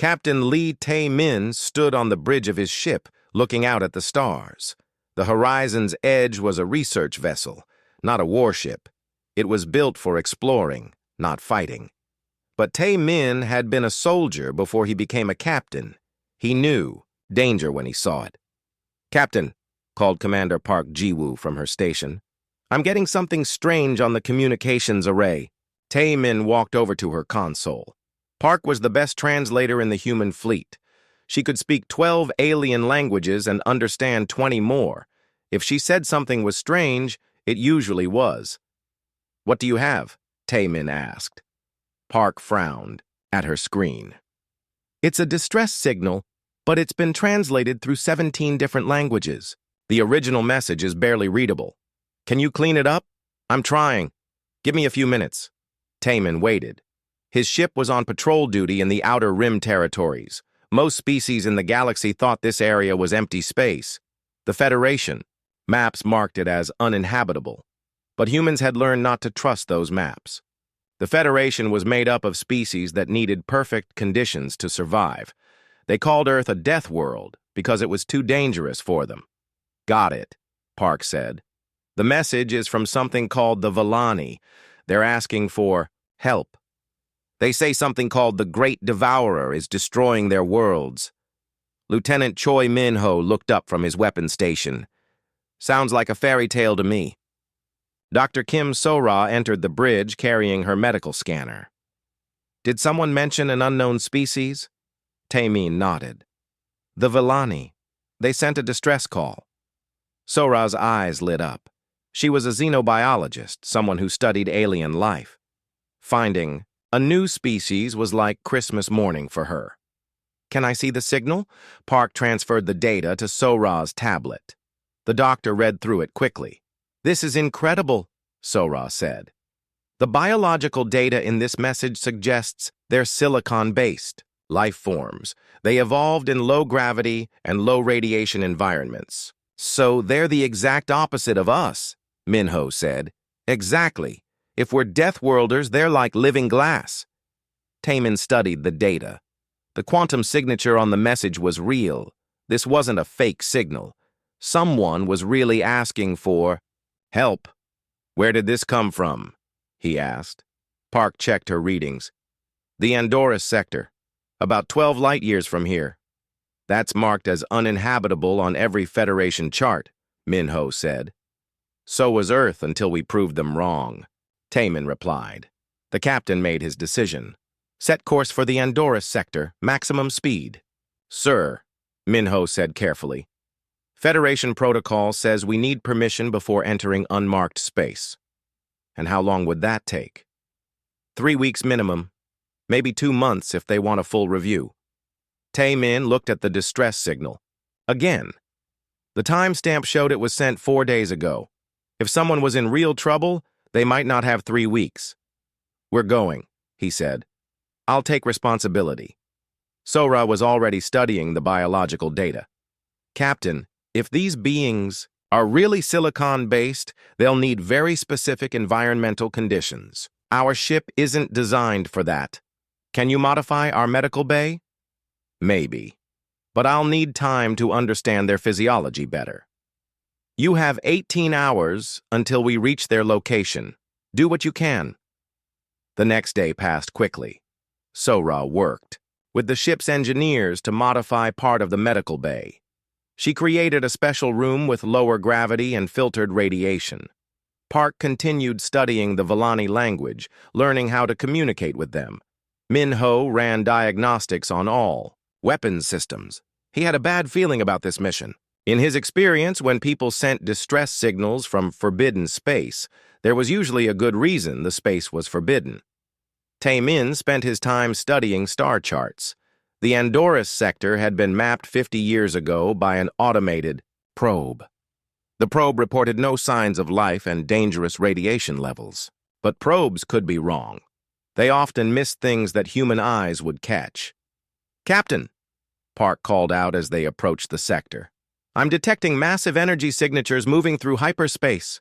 Captain Lee Tae-min stood on the bridge of his ship, looking out at the stars. The horizon's edge was a research vessel, not a warship. It was built for exploring, not fighting. But Tae-min had been a soldier before he became a captain. He knew danger when he saw it. "Captain," called Commander Park Ji-woo from her station, "I'm getting something strange on the communications array." Tae-min walked over to her console. Park was the best translator in the human fleet. She could speak 12 alien languages and understand 20 more. If she said something was strange, it usually was. "What do you have?" Tae-min asked. Park frowned at her screen. "It's a distress signal, but it's been translated through 17 different languages. The original message is barely readable. Can you clean it up?" "I'm trying. Give me a few minutes." Tae-min waited. His ship was on patrol duty in the Outer Rim territories. Most species in the galaxy thought this area was empty space. The Federation maps marked it as uninhabitable. But humans had learned not to trust those maps. The Federation was made up of species that needed perfect conditions to survive. They called Earth a death world because it was too dangerous for them. "Got it," Park said. "The message is from something called the Vellani. They're asking for help. They say something called the Great Devourer is destroying their worlds." Lieutenant Choi Min-ho looked up from his weapons station. "Sounds like a fairy tale to me." Dr. Kim So-ra entered the bridge carrying her medical scanner. "Did someone mention an unknown species?" Tae-min nodded. "The Vellani. They sent a distress call." So-ra's eyes lit up. She was a xenobiologist, someone who studied alien life. Finding a new species was like Christmas morning for her. "Can I see the signal?" Park transferred the data to So-ra's tablet. The doctor read through it quickly. "This is incredible," So-ra said. "The biological data in this message suggests they're silicon-based life forms. They evolved in low-gravity and low-radiation environments. So they're the exact opposite of us," Min-ho said. "Exactly. If we're deathworlders, they're like living glass." Tae-min studied the data. The quantum signature on the message was real. This wasn't a fake signal. Someone was really asking for help. "Where did this come from?" he asked. Park checked her readings. "The Andorras sector, about 12 light-years from here." "That's marked as uninhabitable on every Federation chart," Min-ho said. "So was Earth until we proved them wrong," Tae-min replied. The captain made his decision. "Set course for the Andorras sector, maximum speed." "Sir," Min-ho said carefully. "Federation protocol says we need permission before entering unmarked space." "And how long would that take?" 3 weeks minimum, maybe 2 months if they want a full review." Tae-min looked at the distress signal. Again. The timestamp showed it was sent 4 days ago. If someone was in real trouble, they might not have 3 weeks. "We're going," he said. "I'll take responsibility." So-ra was already studying the biological data. "Captain, if these beings are really silicon-based, they'll need very specific environmental conditions. Our ship isn't designed for that. Can you modify our medical bay?" "Maybe. But I'll need time to understand their physiology better." "You have 18 hours until we reach their location. Do what you can." The next day passed quickly. So-ra worked with the ship's engineers to modify part of the medical bay. She created a special room with lower gravity and filtered radiation. Park continued studying the Vellani language, learning how to communicate with them. Min-ho ran diagnostics on all weapons systems. He had a bad feeling about this mission. In his experience, when people sent distress signals from forbidden space, there was usually a good reason the space was forbidden. Tae-min spent his time studying star charts. The Andorras sector had been mapped 50 years ago by an automated probe. The probe reported no signs of life and dangerous radiation levels. But probes could be wrong. They often missed things that human eyes would catch. "Captain," Park called out as they approached the sector. "I'm detecting massive energy signatures moving through hyperspace."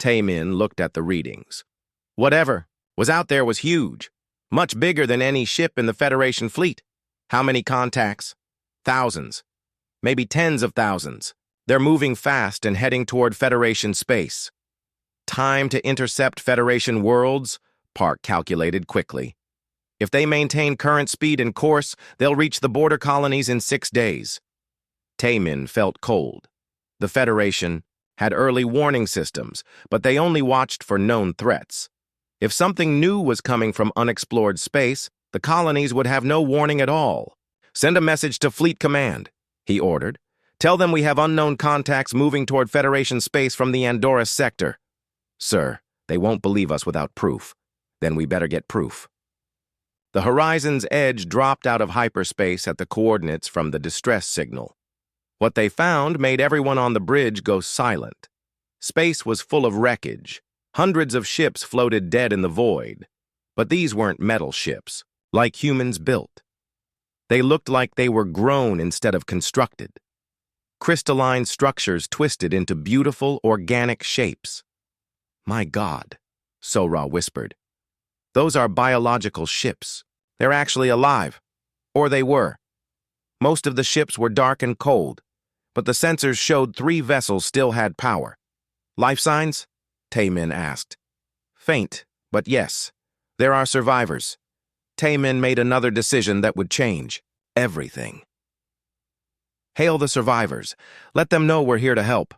Tae-min looked at the readings. Whatever was out there was huge, much bigger than any ship in the Federation fleet. How many contacts? Thousands. Maybe tens of thousands. They're moving fast and heading toward Federation space. Time to intercept Federation worlds? Park calculated quickly. If they maintain current speed and course, they'll reach the border colonies in 6 days. Taemin felt cold. The Federation had early warning systems, but they only watched for known threats. If something new was coming from unexplored space, the colonies would have no warning at all. Send a message to Fleet Command, he ordered. Tell them we have unknown contacts moving toward Federation space from the Andorra sector. Sir, they won't believe us without proof. Then we better get proof. The horizon's edge dropped out of hyperspace at the coordinates from the distress signal. What they found made everyone on the bridge go silent. Space was full of wreckage. Hundreds of ships floated dead in the void. But these weren't metal ships, like humans built. They looked like they were grown instead of constructed. Crystalline structures twisted into beautiful, organic shapes. My God, Sora whispered. Those are biological ships. They're actually alive. Or they were. Most of the ships were dark and cold, but the sensors showed 3 vessels still had power. Life signs? Taemin asked. Faint, but yes. There are survivors. Taemin made another decision that would change everything. Hail the survivors. Let them know we're here to help.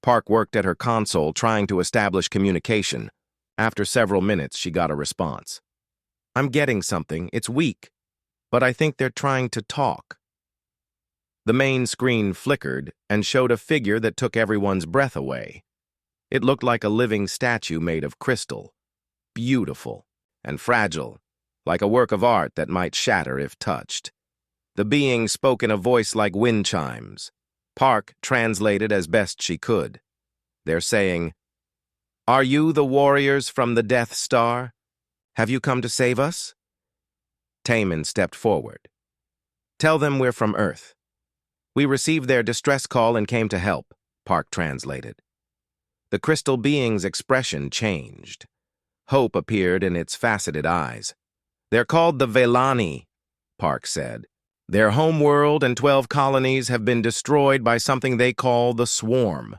Park worked at her console trying to establish communication. After several minutes, she got a response. I'm getting something. It's weak, but I think they're trying to talk. The main screen flickered and showed a figure that took everyone's breath away. It looked like a living statue made of crystal. Beautiful and fragile, like a work of art that might shatter if touched. The being spoke in a voice like wind chimes. Park translated as best she could. They're saying, Are you the warriors from the Death Star? Have you come to save us? Taemin stepped forward. Tell them we're from Earth. We received their distress call and came to help, Park translated. The crystal being's expression changed. Hope appeared in its faceted eyes. They're called the Velani, Park said. Their homeworld and 12 colonies have been destroyed by something they call the Swarm.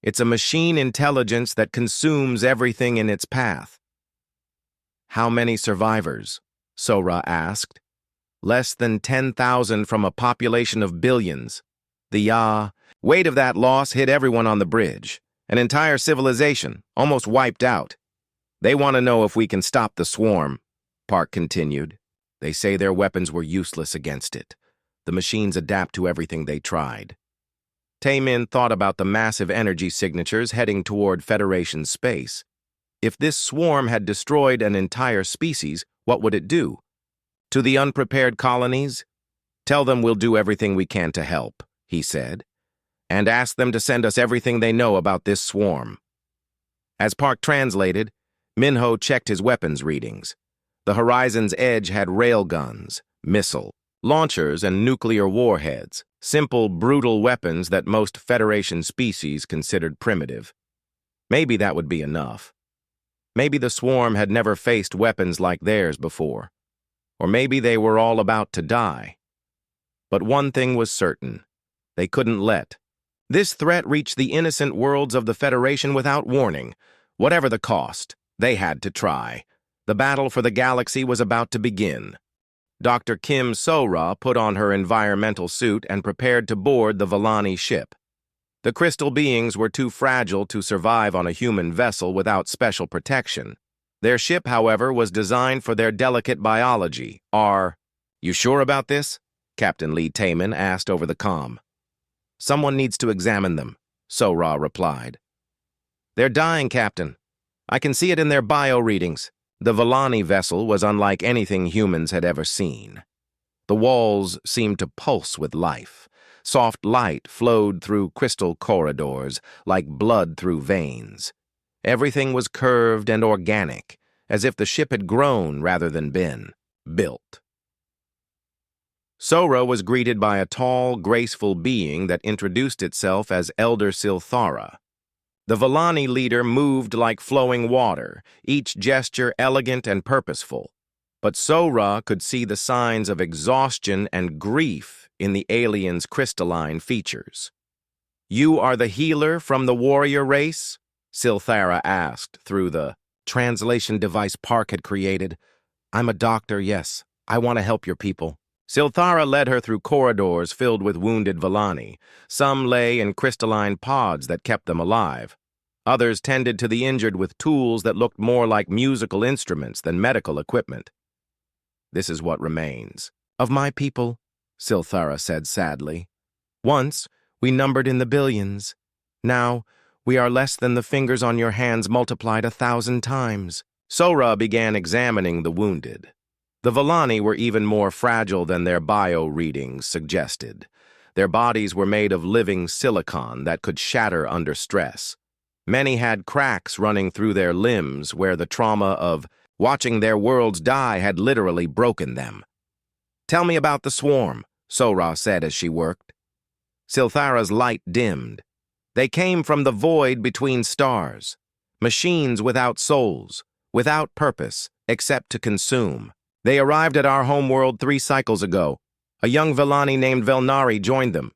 It's a machine intelligence that consumes everything in its path. How many survivors? Sora asked. Less than 10,000 from a population of billions. The weight of that loss hit everyone on the bridge. An entire civilization, almost wiped out. They want to know if we can stop the Swarm, Park continued. They say their weapons were useless against it. The machines adapt to everything they tried. Taemin thought about the massive energy signatures heading toward Federation space. If this swarm had destroyed an entire species, what would it do? To the unprepared colonies? Tell them we'll do everything we can to help, he said, and ask them to send us everything they know about this swarm. As Park translated, Minho checked his weapons readings. The horizon's edge had railguns, missile launchers, and nuclear warheads, simple, brutal weapons that most Federation species considered primitive. Maybe that would be enough. Maybe the swarm had never faced weapons like theirs before. Or maybe they were all about to die. But one thing was certain. They couldn't let. This threat reached the innocent worlds of the Federation without warning. Whatever the cost, they had to try. The battle for the galaxy was about to begin. Dr. Kim Sora put on her environmental suit and prepared to board the Velani ship. The crystal beings were too fragile to survive on a human vessel without special protection. Their ship, however, was designed for their delicate biology. You sure about this? Captain Lee Taemin asked over the comm. Someone needs to examine them, Sora replied. They're dying, Captain. I can see it in their bio readings. The Velani vessel was unlike anything humans had ever seen. The walls seemed to pulse with life. Soft light flowed through crystal corridors, like blood through veins. Everything was curved and organic, as if the ship had grown rather than been built. Sora was greeted by a tall, graceful being that introduced itself as Elder Silthara. The Velani leader moved like flowing water, each gesture elegant and purposeful. But Sora could see the signs of exhaustion and grief in the alien's crystalline features. "You are the healer from the warrior race?" Silthara asked through the translation device Park had created. "I'm a doctor, yes. I want to help your people." Silthara led her through corridors filled with wounded Villani. Some lay in crystalline pods that kept them alive. Others tended to the injured with tools that looked more like musical instruments than medical equipment. "This is what remains of my people," Silthara said sadly. "Once, we numbered in the billions. Now, we are less than the fingers on your hands multiplied 1,000 times." Sora began examining the wounded. The Villani were even more fragile than their bio readings suggested. Their bodies were made of living silicon that could shatter under stress. Many had cracks running through their limbs where the trauma of watching their worlds die had literally broken them. "Tell me about the swarm," Sora said as she worked. Silthara's light dimmed. "They came from the void between stars. Machines without souls, without purpose, except to consume. They arrived at our homeworld 3 cycles ago. A young Villani named Velnari joined them.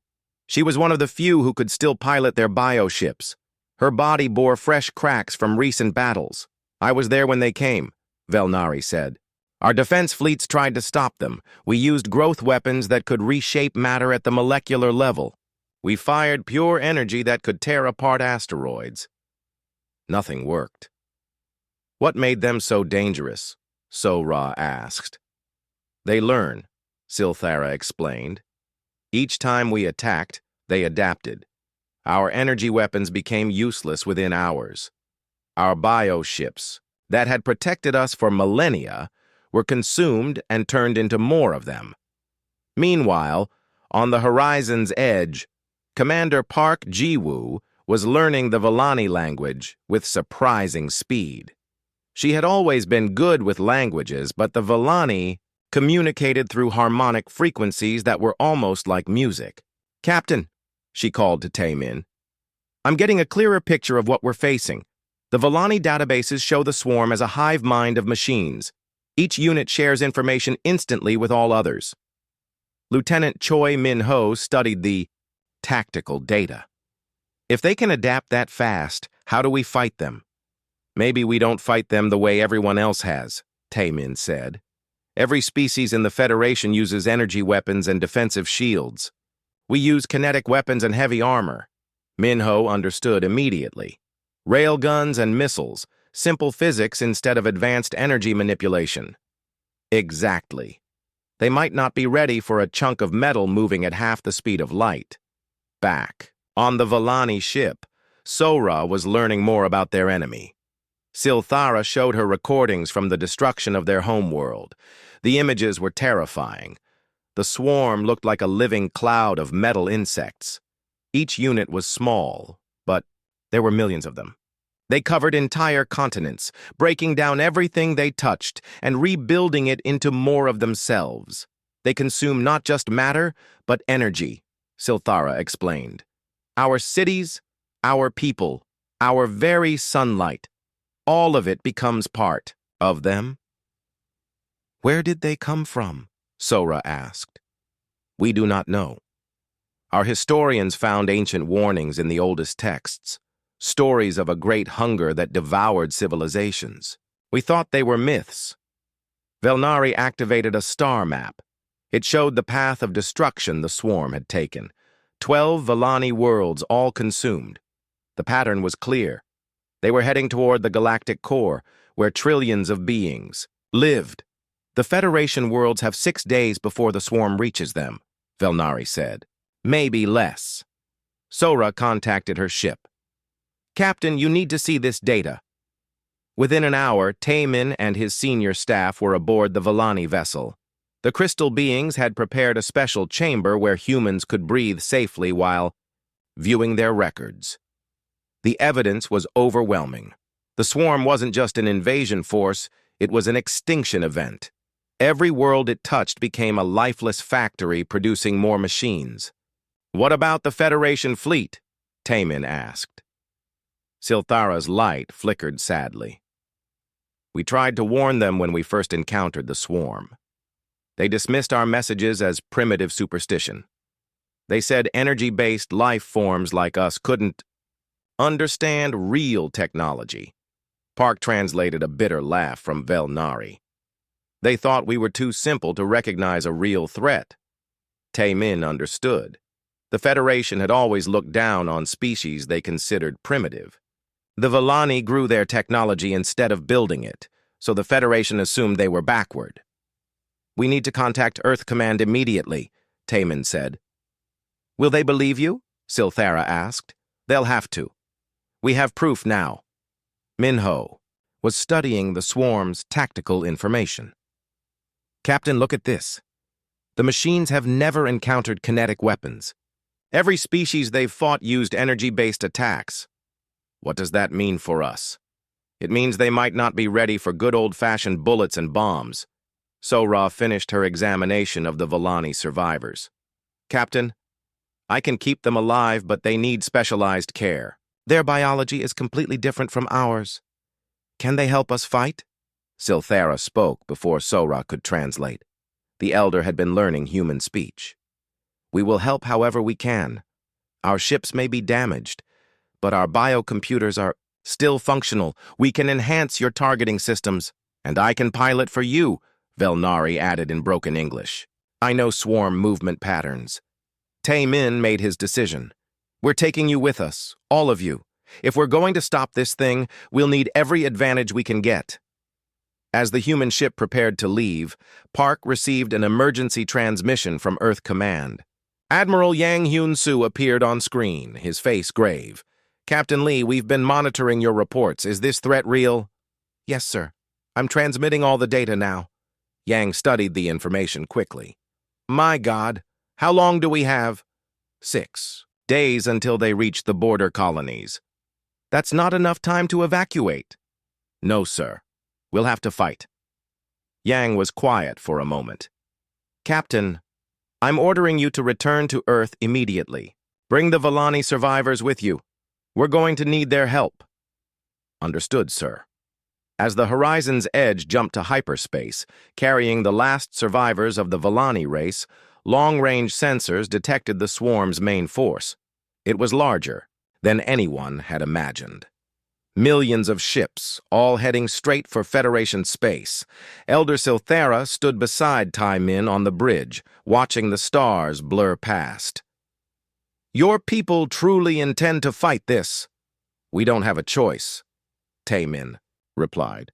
She was one of the few who could still pilot their bioships. Her body bore fresh cracks from recent battles. I was there when they came," Velnari said. "Our defense fleets tried to stop them. We used growth weapons that could reshape matter at the molecular level. We fired pure energy that could tear apart asteroids. Nothing worked." "What made them so dangerous?" Sora asked. "They learn," Silthara explained. "Each time we attacked, they adapted. Our energy weapons became useless within hours. Our bioships, that had protected us for millennia, were consumed and turned into more of them. Meanwhile, on the horizon's edge, Commander Park Jiwoo was learning the Villani language with surprising speed. She had always been good with languages, but the Villani communicated through harmonic frequencies that were almost like music. "Captain," she called to Taemin, "I'm getting a clearer picture of what we're facing. The Villani databases show the swarm as a hive mind of machines. Each unit shares information instantly with all others." Lieutenant Choi Min-ho studied the tactical data. "If they can adapt that fast, how do we fight them?" "Maybe we don't fight them the way everyone else has," Taemin said. "Every species in the Federation uses energy weapons and defensive shields. We use kinetic weapons and heavy armor." Minho understood immediately. "Railguns and missiles, simple physics instead of advanced energy manipulation." "Exactly. They might not be ready for a chunk of metal moving at half the speed of light." Back on the Villani ship, Sora was learning more about their enemy. Silthara showed her recordings from the destruction of their homeworld. The images were terrifying. The swarm looked like a living cloud of metal insects. Each unit was small, but there were millions of them. They covered entire continents, breaking down everything they touched and rebuilding it into more of themselves. They consume not just matter, but energy, Silthara explained. "Our cities, our people, our very sunlight. All of it becomes part of them." "Where did they come from?" Sora asked. "We do not know. Our historians found ancient warnings in the oldest texts, stories of a great hunger that devoured civilizations. We thought they were myths." Velnari activated a star map. It showed the path of destruction the swarm had taken. 12 Villani worlds all consumed. The pattern was clear. They were heading toward the galactic core, where trillions of beings lived. "The Federation worlds have 6 days before the swarm reaches them," Velnari said. "Maybe less." Sora contacted her ship. "Captain, you need to see this data." Within an hour, Taemin and his senior staff were aboard the Villani vessel. The crystal beings had prepared a special chamber where humans could breathe safely while viewing their records. The evidence was overwhelming. The swarm wasn't just an invasion force, it was an extinction event. Every world it touched became a lifeless factory producing more machines. "What about the Federation fleet?" Taemin asked. Silthara's light flickered sadly. We tried to warn them when we first encountered the swarm. They dismissed our messages as primitive superstition. They said energy-based life forms like us couldn't understand real technology. Park translated a bitter laugh from Velnari. They thought we were too simple to recognize a real threat. Tae-min understood. The Federation had always looked down on species they considered primitive. The Vellani grew their technology instead of building it, so the Federation assumed they were backward. "We need to contact Earth Command immediately," Tae-min said. "Will they believe you?" Silthara asked. "They'll have to. We have proof now." Minho was studying the swarm's tactical information. "Captain, look at this. The machines have never encountered kinetic weapons. Every species they've fought used energy-based attacks. What does that mean for us? It means they might not be ready for good old-fashioned bullets and bombs." Sora finished her examination of the Vellani survivors. "Captain, I can keep them alive, but they need specialized care. Their biology is completely different from ours. Can they help us fight?" Silthara spoke before Sora could translate. The elder had been learning human speech. "We will help however we can. Our ships may be damaged, but our biocomputers are still functional. We can enhance your targeting systems, and I can pilot for you," Velnari added in broken English. "I know swarm movement patterns." Tae-min made his decision. "We're taking you with us, all of you. If we're going to stop this thing, we'll need every advantage we can get." As the human ship prepared to leave, Park received an emergency transmission from Earth Command. Admiral Yang Hyun-soo appeared on screen, his face grave. "Captain Lee, we've been monitoring your reports. Is this threat real?" "Yes, sir. I'm transmitting all the data now." Yang studied the information quickly. "My God, how long do we have?" 6 days until they reach the border colonies." "That's not enough time to evacuate." "No, sir. We'll have to fight." Yang was quiet for a moment. "Captain, I'm ordering you to return to Earth immediately. Bring the Vellani survivors with you. We're going to need their help." "Understood, sir." As the Horizon's Edge jumped to hyperspace, carrying the last survivors of the Vellani race, long-range sensors detected the swarm's main force. It was larger than anyone had imagined. Millions of ships, all heading straight for Federation space. Elder Silthara stood beside Tae-min on the bridge, watching the stars blur past. "Your people truly intend to fight this?" "We don't have a choice," Tae-min replied.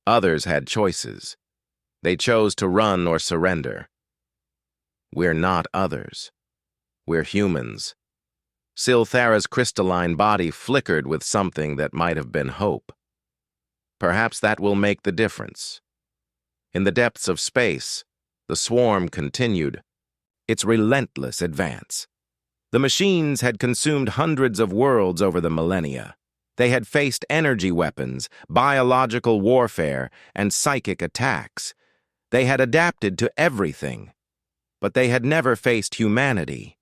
"Others had choices. They chose to run or surrender. We're not others. We're humans." Silthara's crystalline body flickered with something that might have been hope. "Perhaps that will make the difference." In the depths of space, the swarm continued its relentless advance. The machines had consumed hundreds of worlds over the millennia. They had faced energy weapons, biological warfare, and psychic attacks. They had adapted to everything, but they had never faced humanity.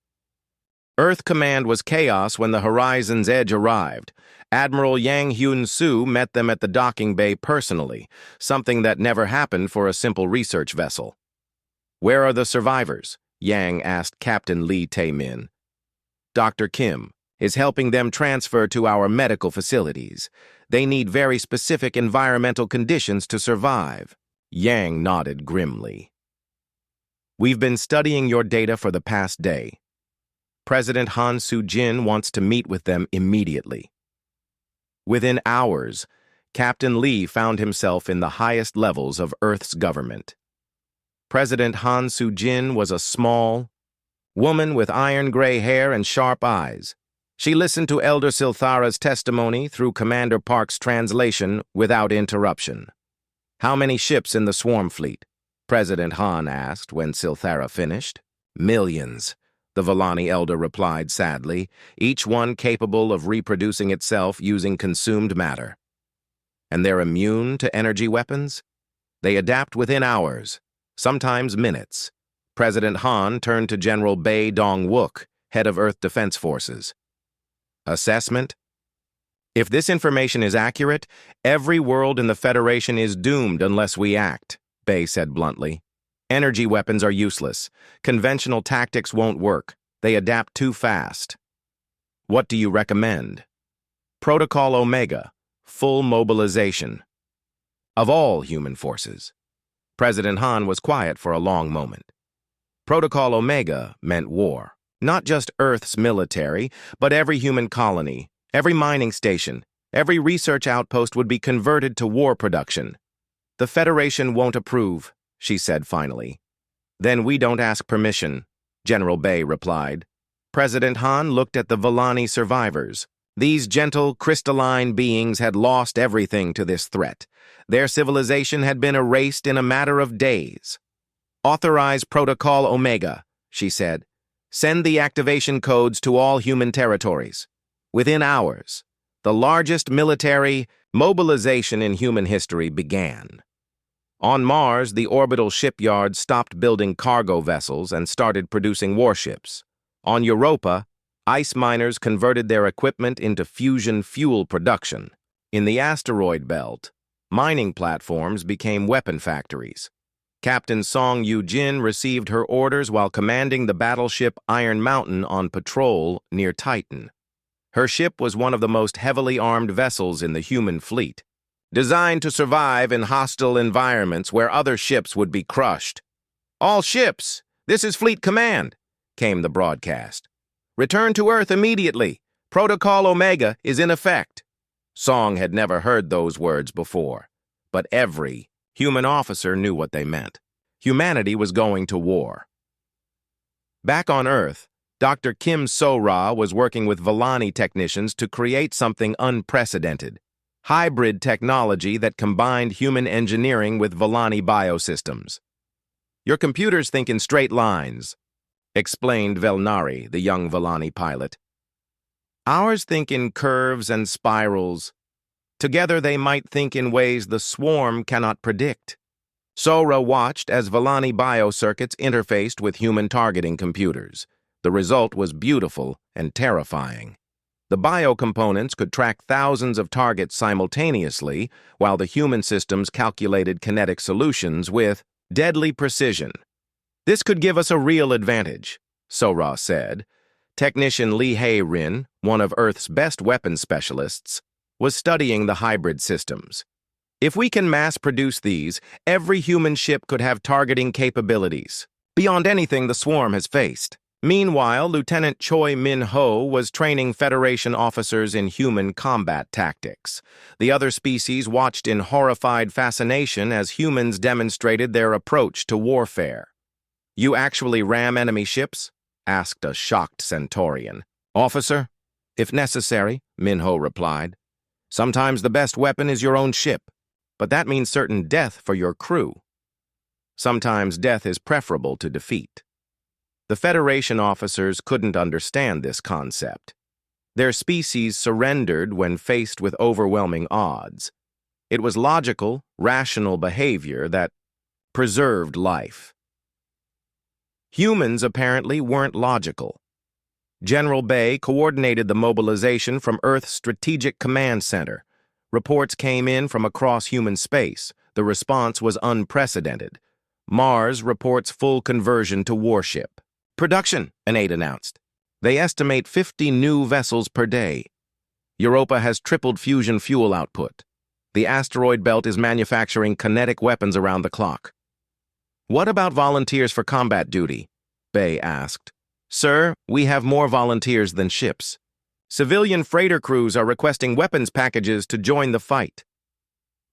Earth Command was chaos when the Horizon's Edge arrived. Admiral Yang Hyun-soo met them at the docking bay personally, something that never happened for a simple research vessel. "Where are the survivors?" Yang asked Captain Lee Tae-min. "Dr. Kim is helping them transfer to our medical facilities. They need very specific environmental conditions to survive." Yang nodded grimly. "We've been studying your data for the past day. President Han Soo-jin wants to meet with them immediately." Within hours, Captain Lee found himself in the highest levels of Earth's government. President Han Soo-jin was a small woman with iron-gray hair and sharp eyes. She listened to Elder Silthara's testimony through Commander Park's translation without interruption. "How many ships in the swarm fleet?" President Han asked when Silthara finished. "Millions," the Vellani elder replied sadly, "each one capable of reproducing itself using consumed matter." "And they're immune to energy weapons?" "They adapt within hours, sometimes minutes." President Han turned to General Bae Dong-wook, head of Earth Defense Forces. "Assessment?" If this information is accurate, every world in the Federation is doomed unless we act, Bay said bluntly. Energy weapons are useless. Conventional tactics won't work. They adapt too fast. What do you recommend? Protocol Omega, full mobilization. Of all human forces. President Han was quiet for a long moment. Protocol Omega meant war. Not just Earth's military, but every human colony, every mining station, every research outpost would be converted to war production. The Federation won't approve, she said finally. Then we don't ask permission, General Bay replied. President Han looked at the Vellani survivors. These gentle, crystalline beings had lost everything to this threat. Their civilization had been erased in a matter of days. Authorize Protocol Omega, she said. Send the activation codes to all human territories. Within hours, the largest military mobilization in human history began. On Mars, the orbital shipyards stopped building cargo vessels and started producing warships. On Europa, ice miners converted their equipment into fusion fuel production. In the asteroid belt, mining platforms became weapon factories. Captain Song Yu-jin received her orders while commanding the battleship Iron Mountain on patrol near Titan. Her ship was one of the most heavily armed vessels in the human fleet, designed to survive in hostile environments where other ships would be crushed. All ships, this is Fleet Command, came the broadcast. Return to Earth immediately. Protocol Omega is in effect. Song had never heard those words before, but every human officer knew what they meant. Humanity was going to war. Back on Earth, Dr. Kim So-ra was working with Vellani technicians to create something unprecedented. Hybrid technology that combined human engineering with Vellani biosystems. Your computers think in straight lines, explained Velnari, the young Vellani pilot. Ours think in curves and spirals. Together they might think in ways the swarm cannot predict. So-ra watched as Vellani biocircuits interfaced with human targeting computers. The result was beautiful and terrifying. The biocomponents could track thousands of targets simultaneously, while the human systems calculated kinetic solutions with deadly precision. This could give us a real advantage, So-ra said. Technician Lee Hae-rin, one of Earth's best weapons specialists, was studying the hybrid systems. If we can mass-produce these, every human ship could have targeting capabilities, beyond anything the swarm has faced. Meanwhile, Lieutenant Choi Min-ho was training Federation officers in human combat tactics. The other species watched in horrified fascination as humans demonstrated their approach to warfare. You actually ram enemy ships? Asked a shocked Centaurian. Officer, if necessary, Min-ho replied. Sometimes the best weapon is your own ship, but that means certain death for your crew. Sometimes death is preferable to defeat. The Federation officers couldn't understand this concept. Their species surrendered when faced with overwhelming odds. It was logical, rational behavior that preserved life. Humans apparently weren't logical. General Bay coordinated the mobilization from Earth's Strategic Command Center. Reports came in from across human space. The response was unprecedented. Mars reports full conversion to warship. Production, an aide announced. They estimate 50 new vessels per day. Europa has tripled fusion fuel output. The asteroid belt is manufacturing kinetic weapons around the clock. What about volunteers for combat duty? Bay asked. Sir, we have more volunteers than ships. Civilian freighter crews are requesting weapons packages to join the fight.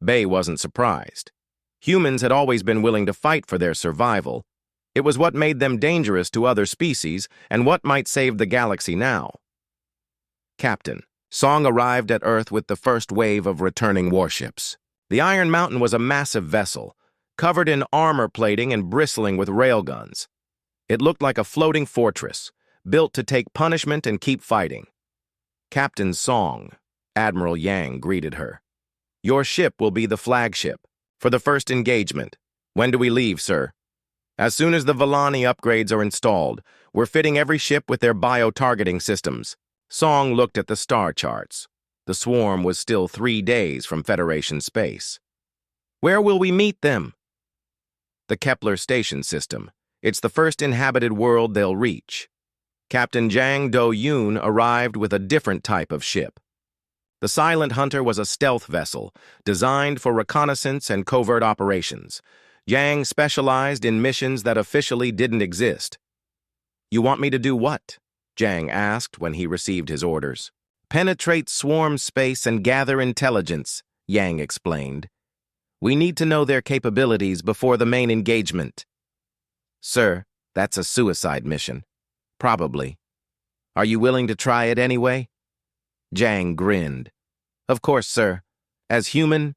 Bay wasn't surprised. Humans had always been willing to fight for their survival. It was what made them dangerous to other species and what might save the galaxy now. Captain, Song arrived at Earth with the first wave of returning warships. The Iron Mountain was a massive vessel, covered in armor plating and bristling with railguns. It looked like a floating fortress, built to take punishment and keep fighting. Captain Song, Admiral Yang greeted her. Your ship will be the flagship for the first engagement. When do we leave, sir? As soon as the Vellani upgrades are installed, we're fitting every ship with their bio-targeting systems. Song looked at the star charts. The swarm was still 3 days from Federation space. Where will we meet them? The Kepler station system. It's the first inhabited world they'll reach. Captain Jang Do-yoon arrived with a different type of ship. The Silent Hunter was a stealth vessel, designed for reconnaissance and covert operations. Jang specialized in missions that officially didn't exist. You want me to do what? Jang asked when he received his orders. Penetrate swarm space and gather intelligence, Yang explained. We need to know their capabilities before the main engagement. Sir, that's a suicide mission. Probably. Are you willing to try it anyway? Jang grinned. Of course, sir. As human.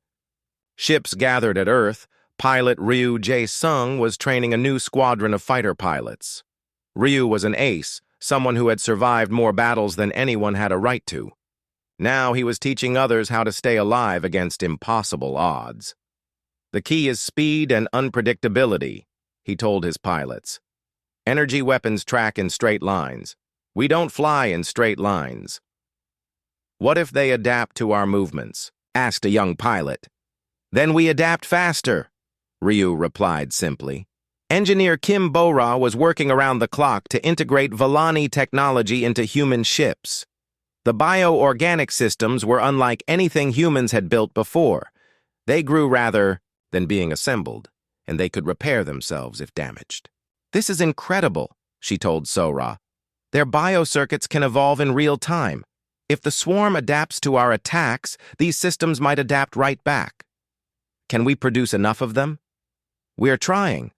Ships gathered at Earth. Pilot Ryu Jae-sung was training a new squadron of fighter pilots. Ryu was an ace, someone who had survived more battles than anyone had a right to. Now he was teaching others how to stay alive against impossible odds. The key is speed and unpredictability, he told his pilots. Energy weapons track in straight lines. We don't fly in straight lines. What if they adapt to our movements? Asked a young pilot. Then we adapt faster, Ryu replied simply. Engineer Kim Bo-ra was working around the clock to integrate Volani technology into human ships. The bioorganic systems were unlike anything humans had built before. They grew rather than being assembled, and they could repair themselves if damaged. This is incredible, she told Sora. Their biocircuits can evolve in real time. If the swarm adapts to our attacks, these systems might adapt right back. Can we produce enough of them? We're trying.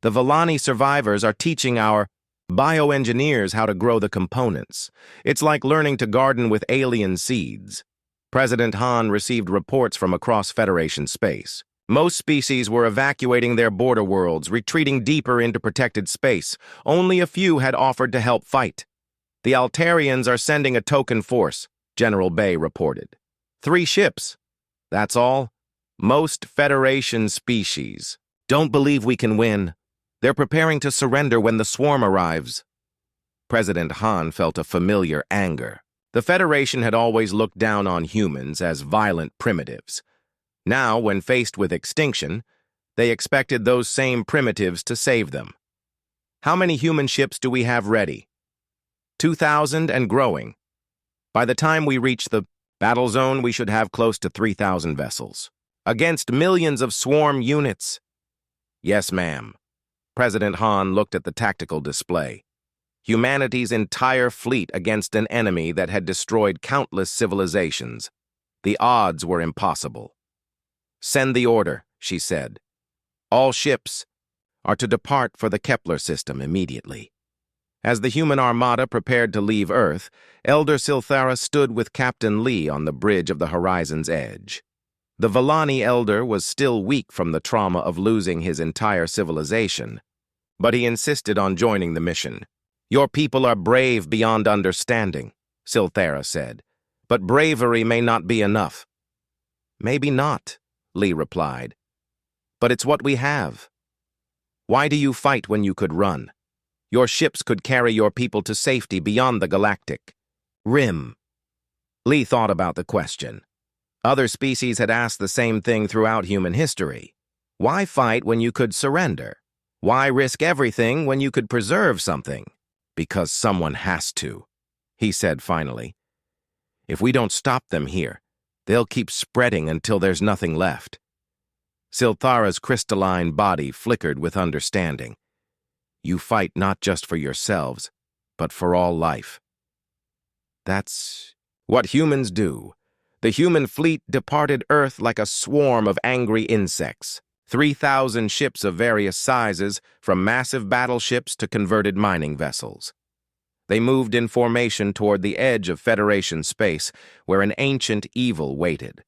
The Volani survivors are teaching our bioengineers how to grow the components. It's like learning to garden with alien seeds. President Han received reports from across Federation space. Most species were evacuating their border worlds, retreating deeper into protected space. Only a few had offered to help fight. The Altarians are sending a token force, General Bay reported. 3 ships. That's all. Most Federation species. Don't believe we can win. They're preparing to surrender when the swarm arrives. President Han felt a familiar anger. The Federation had always looked down on humans as violent primitives. Now, when faced with extinction, they expected those same primitives to save them. How many human ships do we have ready? 2,000 and growing. By the time we reach the battle zone, we should have close to 3,000 vessels. Against millions of swarm units. Yes, ma'am. President Han looked at the tactical display. Humanity's entire fleet against an enemy that had destroyed countless civilizations. The odds were impossible. Send the order, she said. All ships are to depart for the Kepler system immediately. As the human armada prepared to leave Earth, Elder Silthara stood with Captain Lee on the bridge of the horizon's edge. The Volani elder was still weak from the trauma of losing his entire civilization, but he insisted on joining the mission. Your people are brave beyond understanding, Silthara said, but bravery may not be enough. Maybe not, Lee replied, but it's what we have. Why do you fight when you could run? Your ships could carry your people to safety beyond the galactic rim. Lee thought about the question. Other species had asked the same thing throughout human history. Why fight when you could surrender? Why risk everything when you could preserve something? Because someone has to, he said finally. If we don't stop them here, they'll keep spreading until there's nothing left. Silthara's crystalline body flickered with understanding. You fight not just for yourselves, but for all life. That's what humans do. The human fleet departed Earth like a swarm of angry insects. 3,000 ships of various sizes, from massive battleships to converted mining vessels. They moved in formation toward the edge of Federation space, where an ancient evil waited.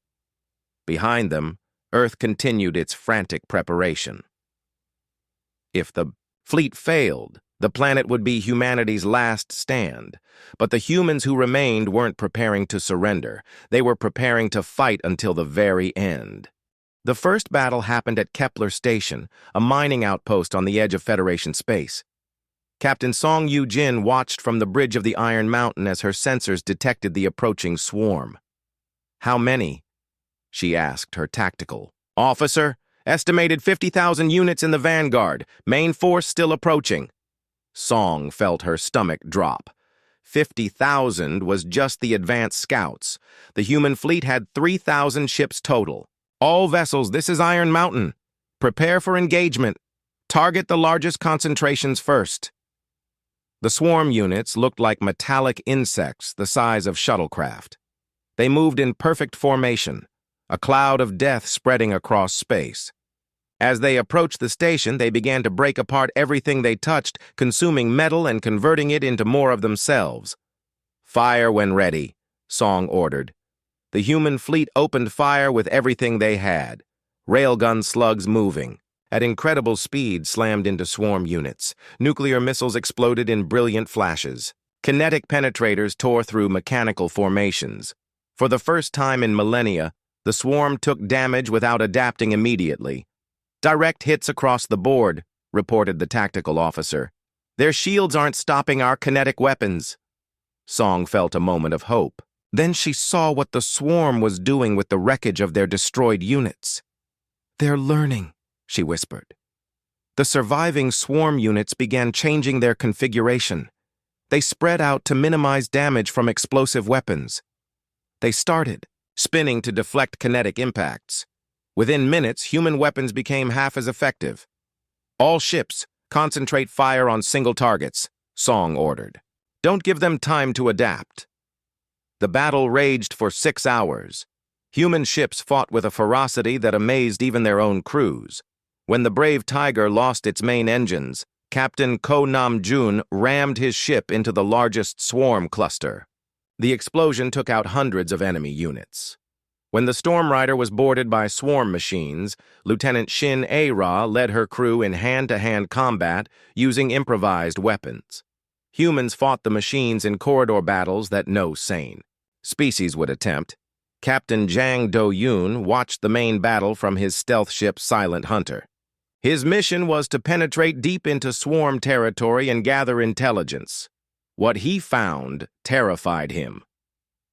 Behind them, Earth continued its frantic preparation. If the fleet failed, the planet would be humanity's last stand. But the humans who remained weren't preparing to surrender. They were preparing to fight until the very end. The first battle happened at Kepler Station, a mining outpost on the edge of Federation space. Captain Song Yu-jin watched from the bridge of the Iron Mountain as her sensors detected the approaching swarm. How many? She asked her tactical. Officer, estimated 50,000 units in the vanguard. Main force still approaching. Song felt her stomach drop. 50,000 was just the advanced scouts. The human fleet had 3,000 ships total. All vessels, this is Iron Mountain. Prepare for engagement. Target the largest concentrations first. The swarm units looked like metallic insects the size of shuttlecraft. They moved in perfect formation, a cloud of death spreading across space. As they approached the station, they began to break apart everything they touched, consuming metal and converting it into more of themselves. Fire when ready, Song ordered. The human fleet opened fire with everything they had. Railgun slugs moving, at incredible speed, slammed into swarm units. Nuclear missiles exploded in brilliant flashes. Kinetic penetrators tore through mechanical formations. For the first time in millennia, the swarm took damage without adapting immediately. Direct hits across the board, reported the tactical officer. Their shields aren't stopping our kinetic weapons. Song felt a moment of hope. Then she saw what the swarm was doing with the wreckage of their destroyed units. They're learning, she whispered. The surviving swarm units began changing their configuration. They spread out to minimize damage from explosive weapons. They started spinning to deflect kinetic impacts. Within minutes, human weapons became half as effective. All ships, concentrate fire on single targets, Song ordered. Don't give them time to adapt. The battle raged for 6 hours. Human ships fought with a ferocity that amazed even their own crews. When the brave Tiger lost its main engines, Captain Ko Nam-jun rammed his ship into the largest swarm cluster. The explosion took out hundreds of enemy units. When the Storm Rider was boarded by swarm machines, Lieutenant Shin A-Ra led her crew in hand-to-hand combat using improvised weapons. Humans fought the machines in corridor battles that no sane species would attempt. Captain Jang Do-yoon watched the main battle from his stealth ship Silent Hunter. His mission was to penetrate deep into swarm territory and gather intelligence. What he found terrified him.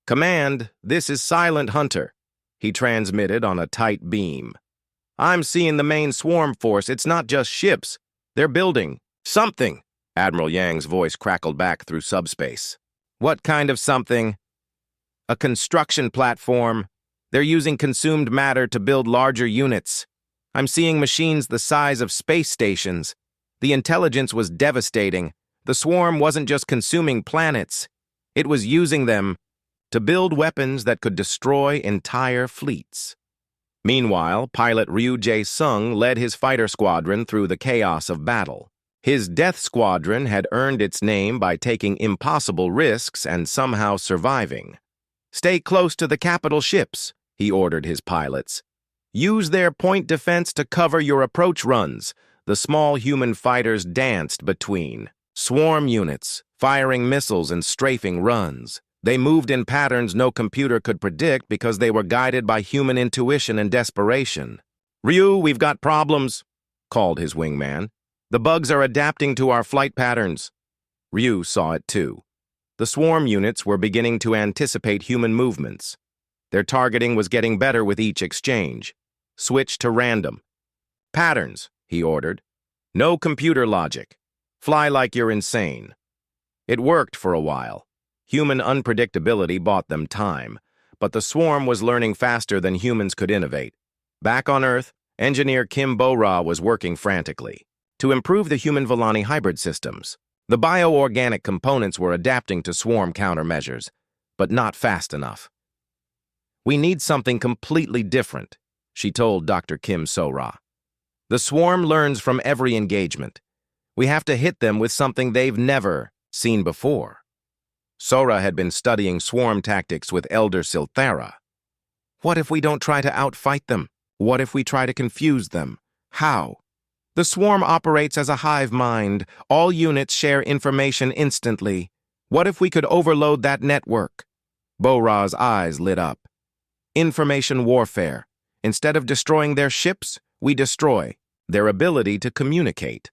Command, this is Silent Hunter, he transmitted on a tight beam. I'm seeing the main swarm force. It's not just ships. They're building something. Admiral Yang's voice crackled back through subspace. What kind of something? A construction platform. They're using consumed matter to build larger units. I'm seeing machines the size of space stations. The intelligence was devastating. The swarm wasn't just consuming planets. It was using them to build weapons that could destroy entire fleets. Meanwhile, pilot Ryu Jae-sung led his fighter squadron through the chaos of battle. His death squadron had earned its name by taking impossible risks and somehow surviving. Stay close to the capital ships, he ordered his pilots. Use their point defense to cover your approach runs. The small human fighters danced between swarm units, firing missiles and strafing runs. They moved in patterns no computer could predict because they were guided by human intuition and desperation. Ryu, we've got problems, called his wingman. The bugs are adapting to our flight patterns. Ryu saw it too. The swarm units were beginning to anticipate human movements. Their targeting was getting better with each exchange. Switch to random. Patterns, he ordered. No computer logic. Fly like you're insane. It worked for a while. Human unpredictability bought them time, but the swarm was learning faster than humans could innovate. Back on Earth, engineer Kim Bo-ra was working frantically to improve the human Volani hybrid systems. The bioorganic components were adapting to swarm countermeasures, but not fast enough. We need something completely different, she told Dr. Kim So-ra. The swarm learns from every engagement. We have to hit them with something they've never seen before. Sora had been studying swarm tactics with Elder Silthara. What if we don't try to outfight them? What if we try to confuse them? How? The swarm operates as a hive mind. All units share information instantly. What if we could overload that network? Bo-ra's eyes lit up. Information warfare. Instead of destroying their ships, we destroy their ability to communicate.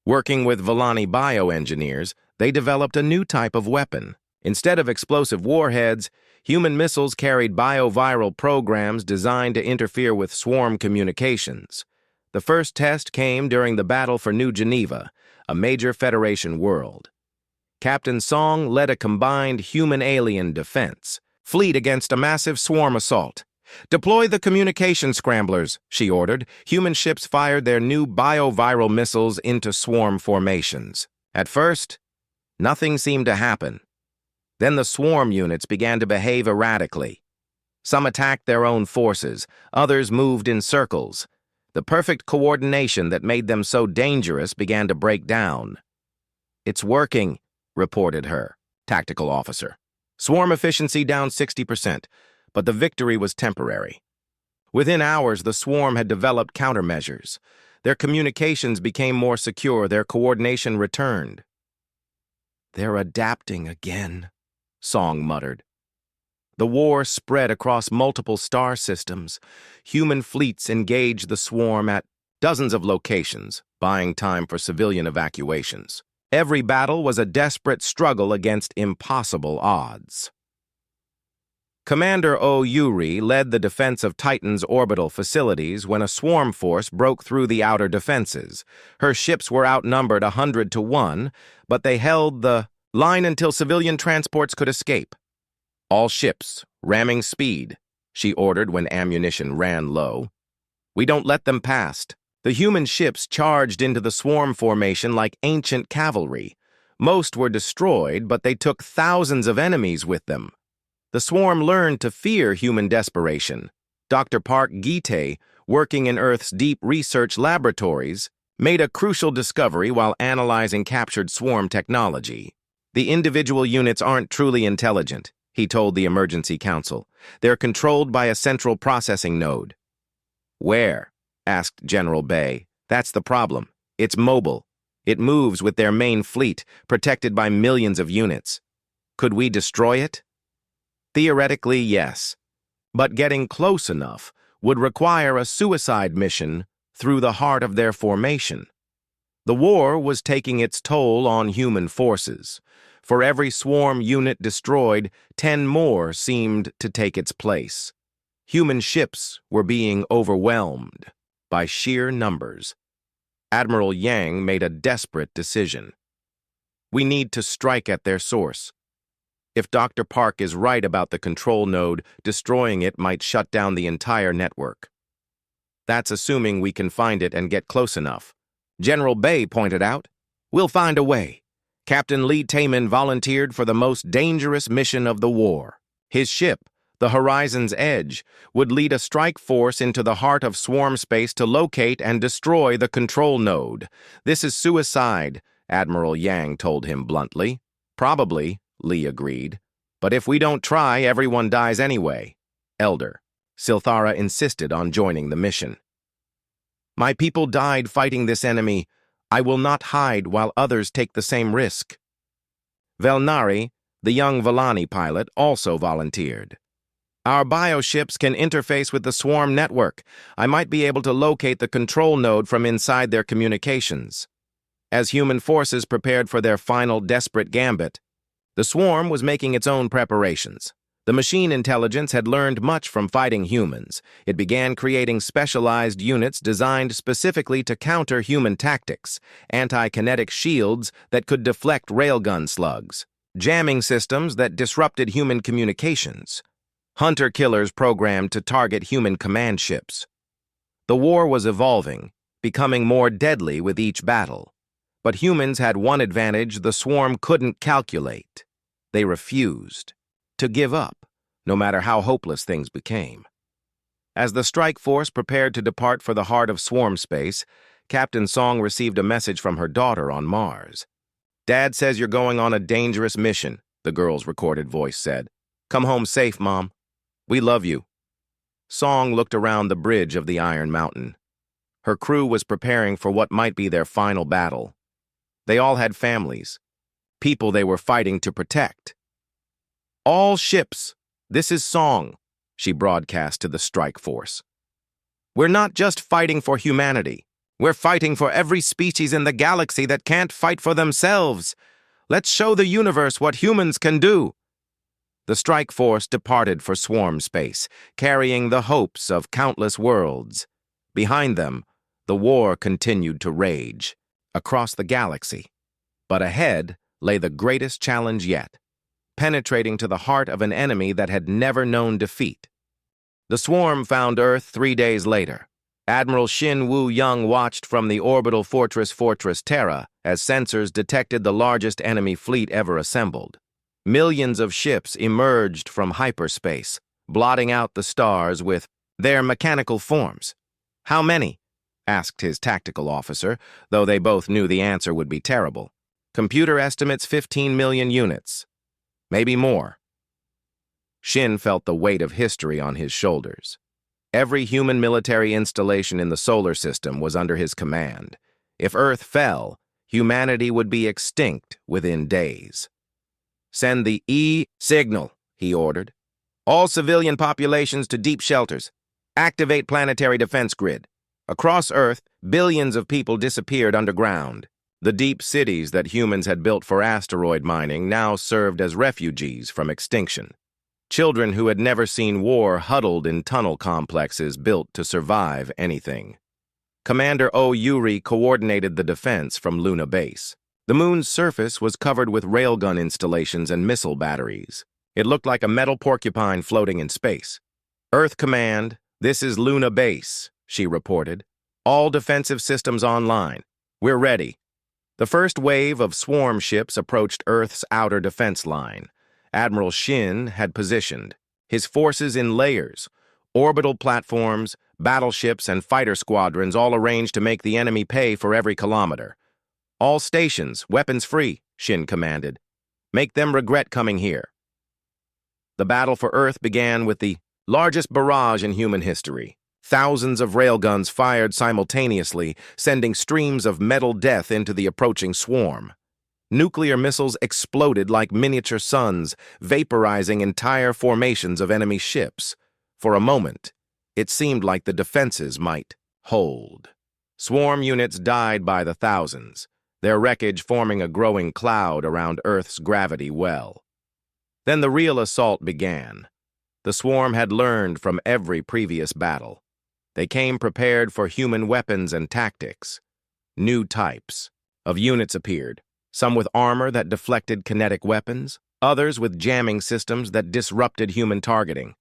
Working with Volani bioengineers, they developed a new type of weapon, Instead of explosive warheads, human missiles carried bioviral programs designed to interfere with swarm communications. The first test came during the battle for New Geneva, a major Federation world. Captain Song led a combined human-alien defense fleet against a massive swarm assault. "Deploy the communication scramblers," she ordered. Human ships fired their new bioviral missiles into swarm formations. At first, nothing seemed to happen. Then the swarm units began to behave erratically. Some attacked their own forces, others moved in circles. The perfect coordination that made them so dangerous began to break down. "It's working," reported her tactical officer. Swarm efficiency down 60%, but the victory was temporary. Within hours, the swarm had developed countermeasures. Their communications became more secure, their coordination returned. "They're adapting again," Song muttered. The war spread across multiple star systems. Human fleets engaged the swarm at dozens of locations, buying time for civilian evacuations. Every battle was a desperate struggle against impossible odds. Commander O'Yuri led the defense of Titan's orbital facilities when a swarm force broke through the outer defenses. Her ships were outnumbered 100 to 1, but they held the line until civilian transports could escape. "All ships, ramming speed," she ordered when ammunition ran low. "We don't let them past." The human ships charged into the swarm formation like ancient cavalry. Most were destroyed, but they took thousands of enemies with them. The swarm learned to fear human desperation. Dr. Park Gite, working in Earth's deep research laboratories, made a crucial discovery while analyzing captured swarm technology. "The individual units aren't truly intelligent," he told the Emergency Council. "They're controlled by a central processing node." "Where?" asked General Bay. "That's the problem. It's mobile. It moves with their main fleet, protected by millions of units. Could we destroy it?" "Theoretically, yes. But getting close enough would require a suicide mission through the heart of their formation." The war was taking its toll on human forces. For every swarm unit destroyed, 10 more seemed to take its place. Human ships were being overwhelmed by sheer numbers. Admiral Yang made a desperate decision. "We need to strike at their source. If Dr. Park is right about the control node, destroying it might shut down the entire network. That's assuming we can find it and get close enough," General Bay pointed out. "We'll find a way." Captain Lee Taman volunteered for the most dangerous mission of the war. His ship, the Horizon's Edge, would lead a strike force into the heart of swarm space to locate and destroy the control node. "This is suicide," Admiral Yang told him bluntly. "Probably," Lee agreed. "But if we don't try, everyone dies anyway." Elder Silthara insisted on joining the mission. "My people died fighting this enemy. I will not hide while others take the same risk." Velnari, the young Volani pilot, also volunteered. "Our bioships can interface with the swarm network. I might be able to locate the control node from inside their communications." As human forces prepared for their final desperate gambit, the swarm was making its own preparations. The machine intelligence had learned much from fighting humans. It began creating specialized units designed specifically to counter human tactics, anti-kinetic shields that could deflect railgun slugs, jamming systems that disrupted human communications, hunter-killers programmed to target human command ships. The war was evolving, becoming more deadly with each battle. But humans had one advantage the swarm couldn't calculate. They refused to give up, no matter how hopeless things became. As the strike force prepared to depart for the heart of swarm space, Captain Song received a message from her daughter on Mars. "Dad says you're going on a dangerous mission," the girl's recorded voice said. "Come home safe, Mom. We love you." Song looked around the bridge of the Iron Mountain. Her crew was preparing for what might be their final battle. They all had families, people they were fighting to protect. "All ships, this is Song," she broadcast to the strike force. "We're not just fighting for humanity. We're fighting for every species in the galaxy that can't fight for themselves. Let's show the universe what humans can do. The strike force departed for swarm space, carrying the hopes of countless worlds. Behind them, the war continued to rage across the galaxy. But ahead lay the greatest challenge yet, penetrating to the heart of an enemy that had never known defeat. The swarm found Earth 3 days later. Admiral Shin Woo-young watched from the orbital Fortress Terra as sensors detected the largest enemy fleet ever assembled. Millions of ships emerged from hyperspace, blotting out the stars with their mechanical forms. "How many?" asked his tactical officer, though they both knew the answer would be terrible. "Computer estimates 15 million units. Maybe more." Shin felt the weight of history on his shoulders. Every human military installation in the solar system was under his command. If Earth fell, humanity would be extinct within days. "Send the E signal," he ordered. "All civilian populations to deep shelters. Activate planetary defense grid." Across Earth, billions of people disappeared underground. The deep cities that humans had built for asteroid mining now served as refugees from extinction. Children who had never seen war huddled in tunnel complexes built to survive anything. Commander O. Yuri coordinated the defense from Luna Base. The moon's surface was covered with railgun installations and missile batteries. It looked like a metal porcupine floating in space. "Earth Command, this is Luna Base," she reported. "All defensive systems online. We're ready." The first wave of swarm ships approached Earth's outer defense line. Admiral Shin had positioned his forces in layers, orbital platforms, battleships, and fighter squadrons all arranged to make the enemy pay for every kilometer. "All stations, weapons free," Shin commanded. "Make them regret coming here." The battle for Earth began with the largest barrage in human history. Thousands of railguns fired simultaneously, sending streams of metal death into the approaching swarm. Nuclear missiles exploded like miniature suns, vaporizing entire formations of enemy ships. For a moment, it seemed like the defenses might hold. Swarm units died by the thousands, their wreckage forming a growing cloud around Earth's gravity well. Then the real assault began. The swarm had learned from every previous battle. They came prepared for human weapons and tactics. New types of units appeared, some with armor that deflected kinetic weapons, others with jamming systems that disrupted human targeting.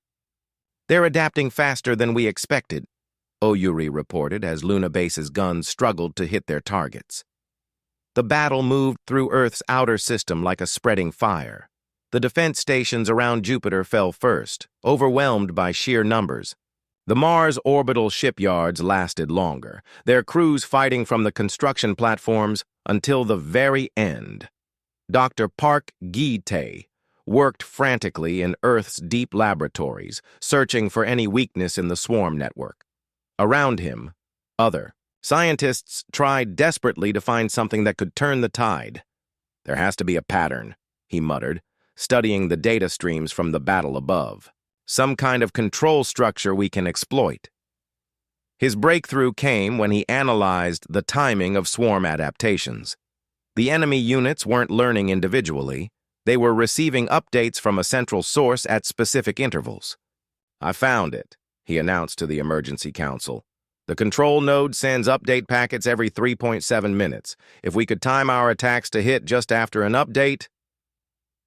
"They're adapting faster than we expected," Oyuri reported as Luna Base's guns struggled to hit their targets. The battle moved through Earth's outer system like a spreading fire. The defense stations around Jupiter fell first, overwhelmed by sheer numbers. The Mars orbital shipyards lasted longer, their crews fighting from the construction platforms until the very end. Dr. Park Gi-tae worked frantically in Earth's deep laboratories, searching for any weakness in the swarm network. Around him, other scientists tried desperately to find something that could turn the tide. "There has to be a pattern," he muttered, studying the data streams from the battle above. "Some kind of control structure we can exploit." His breakthrough came when he analyzed the timing of swarm adaptations. The enemy units weren't learning individually. They were receiving updates from a central source at specific intervals. "I found it," he announced to the Emergency Council. "The control node sends update packets every 3.7 minutes. If we could time our attacks to hit just after an update,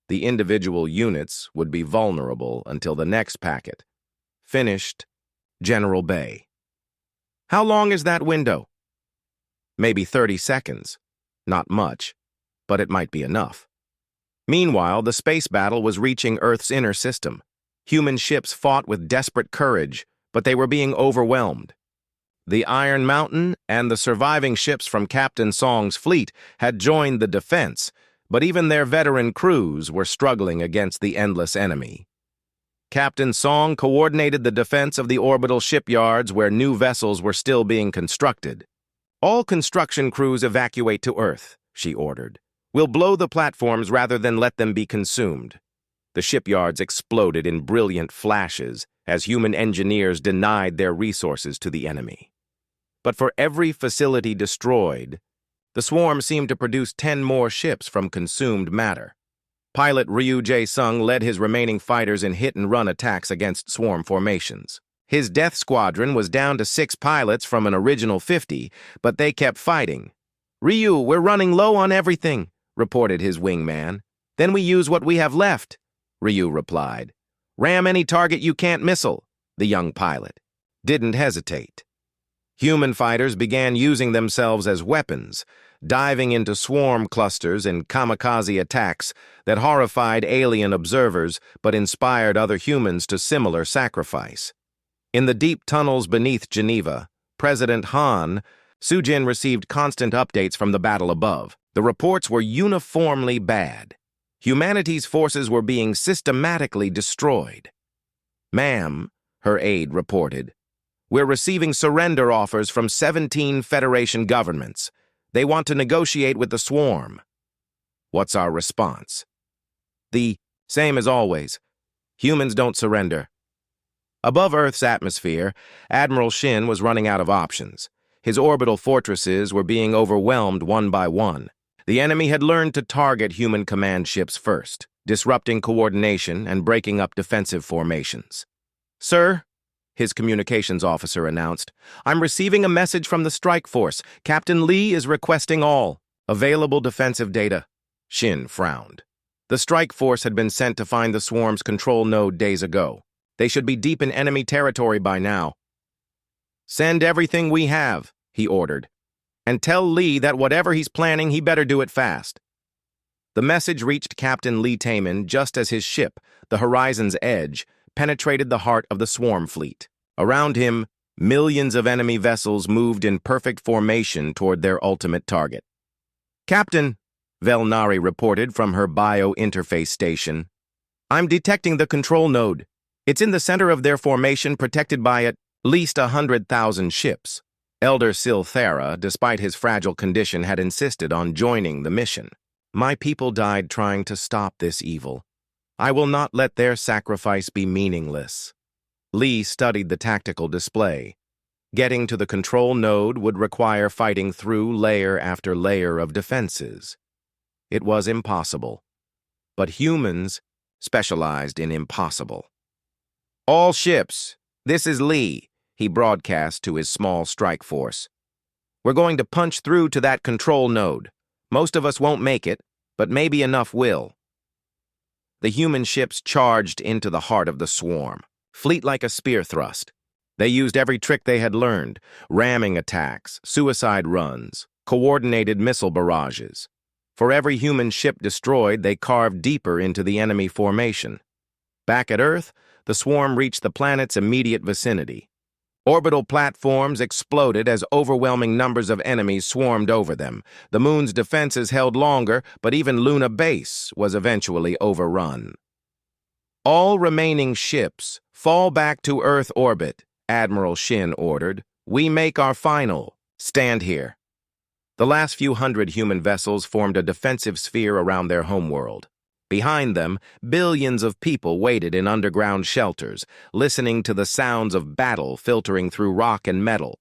the individual units would be vulnerable until the next packet." Finished, General Bay. "How long is that window?" "Maybe 30 seconds. Not much, but it might be enough." Meanwhile, the space battle was reaching Earth's inner system. Human ships fought with desperate courage, but they were being overwhelmed. The Iron Mountain and the surviving ships from Captain Song's fleet had joined the defense, but even their veteran crews were struggling against the endless enemy. Captain Song coordinated the defense of the orbital shipyards where new vessels were still being constructed. "All construction crews evacuate to Earth," she ordered. "We'll blow the platforms rather than let them be consumed." The shipyards exploded in brilliant flashes as human engineers denied their resources to the enemy. But for every facility destroyed, The swarm seemed to produce 10 more ships from consumed matter. Pilot Ryu Jae-sung led his remaining fighters in hit-and-run attacks against swarm formations. His death squadron was down to 6 pilots from an original 50, but they kept fighting. "Ryu, we're running low on everything," reported his wingman. "Then we use what we have left," Ryu replied. "Ram any target you can't missile," the young pilot didn't hesitate. Human fighters began using themselves as weapons, diving into swarm clusters and kamikaze attacks that horrified alien observers but inspired other humans to similar sacrifice. In the deep tunnels beneath Geneva, President Han Sujin received constant updates from the battle above. The reports were uniformly bad. Humanity's forces were being systematically destroyed. "Ma'am," her aide reported, "we're receiving surrender offers from 17 Federation governments. They want to negotiate with the swarm." What's our response? The same as always. Humans don't surrender. Above Earth's atmosphere, Admiral Shin was running out of options. His orbital fortresses were being overwhelmed one by one. The enemy had learned to target human command ships first, disrupting coordination and breaking up defensive formations. "Sir," his communications officer announced, "I'm receiving a message from the strike force. Captain Lee is requesting all available defensive data." Shin frowned. The strike force had been sent to find the swarm's control node days ago. They should be deep in enemy territory by now. "Send everything we have," he ordered. "And tell Lee that whatever he's planning, he better do it fast." The message reached Captain Lee Taman just as his ship, the Horizon's Edge, penetrated the heart of the swarm fleet. Around him, millions of enemy vessels moved in perfect formation toward their ultimate target. "Captain," Velnari reported from her bio-interface station, "I'm detecting the control node. It's in the center of their formation, protected by at least 100,000 ships." Elder Silthera, despite his fragile condition, had insisted on joining the mission. "My people died trying to stop this evil. I will not let their sacrifice be meaningless." Lee studied the tactical display. Getting to the control node would require fighting through layer after layer of defenses. It was impossible. But humans specialized in impossible. "All ships, this is Lee," he broadcast to his small strike force. "We're going to punch through to that control node. Most of us won't make it, but maybe enough will." The human ships charged into the heart of the swarm, fleet like a spear thrust. They used every trick they had learned: ramming attacks, suicide runs, coordinated missile barrages. For every human ship destroyed, they carved deeper into the enemy formation. Back at Earth, the swarm reached the planet's immediate vicinity. Orbital platforms exploded as overwhelming numbers of enemies swarmed over them. The moon's defenses held longer, but even Luna Base was eventually overrun. "All remaining ships, fall back to Earth orbit," Admiral Shin ordered. "We make our final stand here." The last few hundred human vessels formed a defensive sphere around their homeworld. Behind them, billions of people waited in underground shelters, listening to the sounds of battle filtering through rock and metal.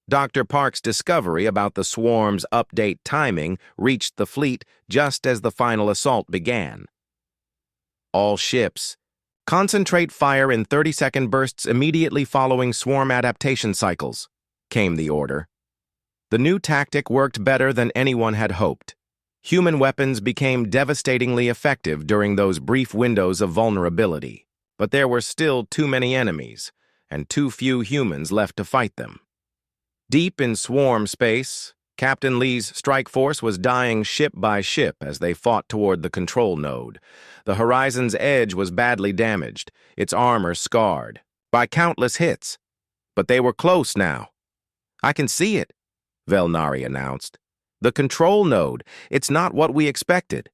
Dr. Park's discovery about the swarm's update timing reached the fleet just as the final assault began. "All ships, concentrate fire in 30-second bursts immediately following swarm adaptation cycles," came the order. The new tactic worked better than anyone had hoped. Human weapons became devastatingly effective during those brief windows of vulnerability, but there were still too many enemies, and too few humans left to fight them. Deep in swarm space, Captain Lee's strike force was dying ship by ship as they fought toward the control node. The Horizon's Edge was badly damaged, its armor scarred, by countless hits. But they were close now. "I can see it," Velnari announced. "The control node, it's not what we expected."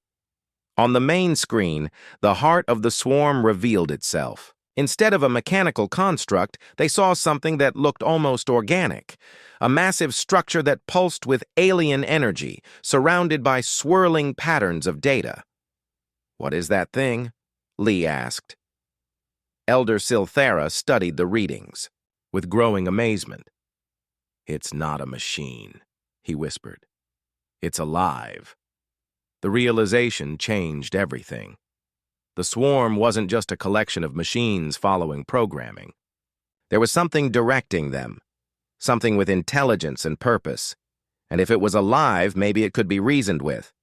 On the main screen, the heart of the swarm revealed itself. Instead of a mechanical construct, they saw something that looked almost organic, a massive structure that pulsed with alien energy, surrounded by swirling patterns of data. "What is that thing?" Lee asked. Elder Silthera studied the readings with growing amazement. "It's not a machine," he whispered. It's alive. The realization changed everything. The swarm wasn't just a collection of machines following programming. There was something directing them, something with intelligence and purpose. And if it was alive, maybe it could be reasoned with.